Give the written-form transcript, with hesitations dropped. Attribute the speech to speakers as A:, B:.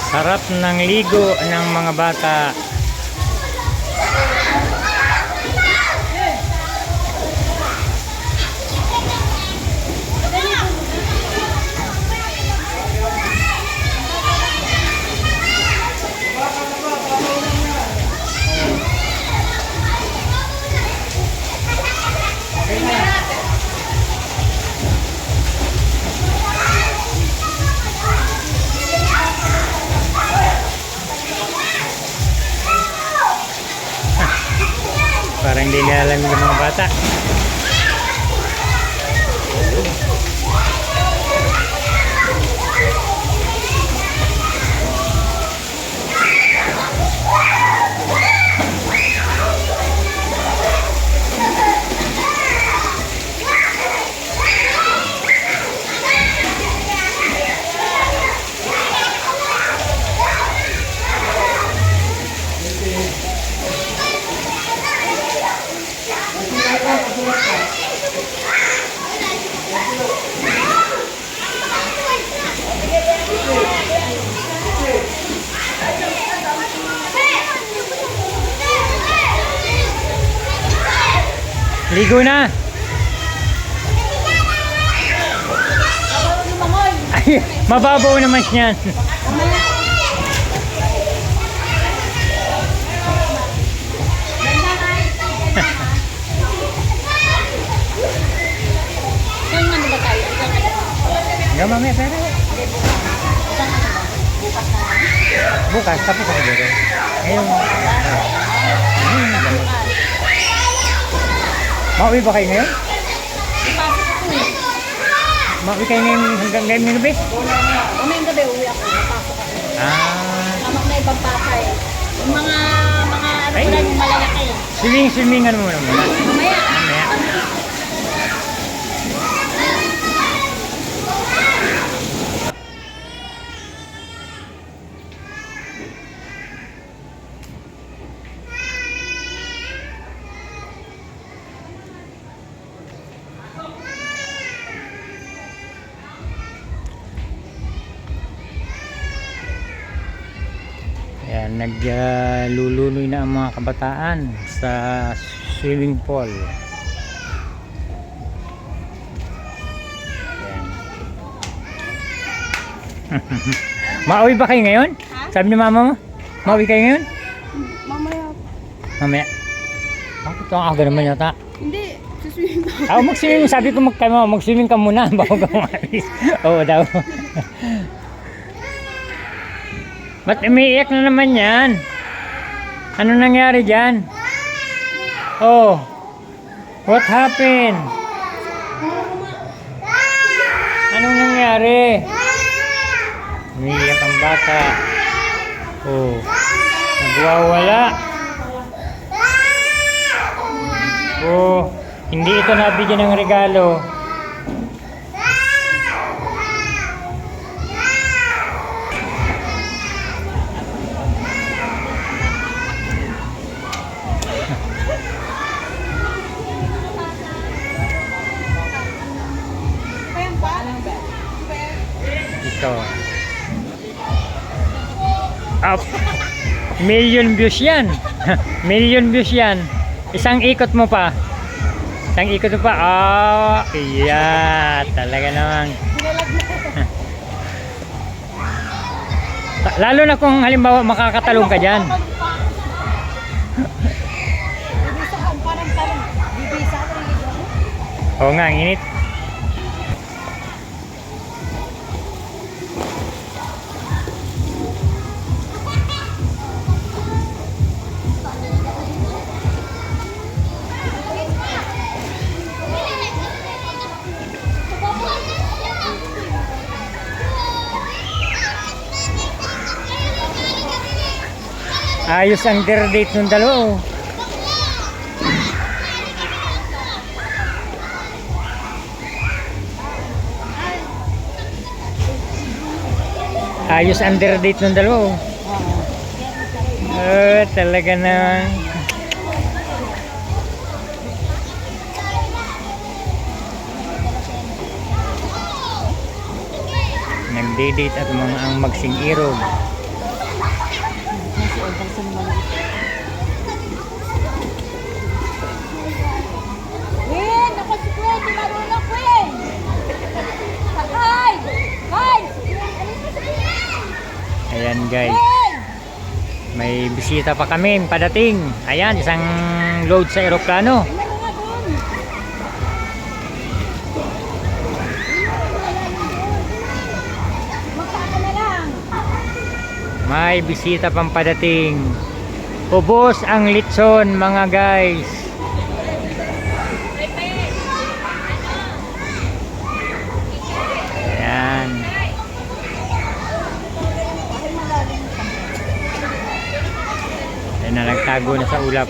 A: Sarap ng ligo ng mga bata. Parang hindi nila alam yung mga bata. Ligo na. Ay, mababaw naman yan. Hanggang mamaya, pero bukas, tapos ako dito. Ngayon, mauwi ba kayo ngayon? Mauwi kayo ngayon hanggang ngayon minubi?
B: Umayang gabi, uwi ako. Napasok ako. Tamak na ibang bata eh. Yung mga ano ko lang, yung malalaki.
A: Swimming ano muna muna?
B: Mamaya.
A: Mamaya. Ayan, naglululoy na ang mga kabataan sa swimming pool. Ayan. Mauwi ba kayo ngayon?
B: Ha?
A: Sabi ni mama mo? Mauwi kayo ngayon?
B: Mamaya.
A: Mamaya. Bakit ang aga naman yata?
B: Hindi, suswimming ako.
A: Ako mag-swimming, sabi ko mag-swimming ka muna bago ka umalis. Oo daw. Ba't umiiyak na naman yan? Ano nangyari dyan? Oh, what happened? Anong nangyari? Umiiyak ang bata. Oh, nagwawala. Oh, hindi ito nabigyan ng regalo. Ito. Up. Million views yan. Million views yan. Isang ikot mo pa. Isang ikot mo pa. Oh, iya. Talaga naman. Lalo na kung halimbawa makakatalong ka dyan. Oo nga, ang init. Ayos ang dinner date ng dalawa. Ayos ang dinner date ng dalawa. Talaga na. Nagde-date at mga ang magsing-irog. guys. May bisita pa kami padating. Ayan, isang load sa eroplano. May bisita pang padating. Ubos ang litson mga guys. Ayan. Ayan na, nagtago na sa ulap.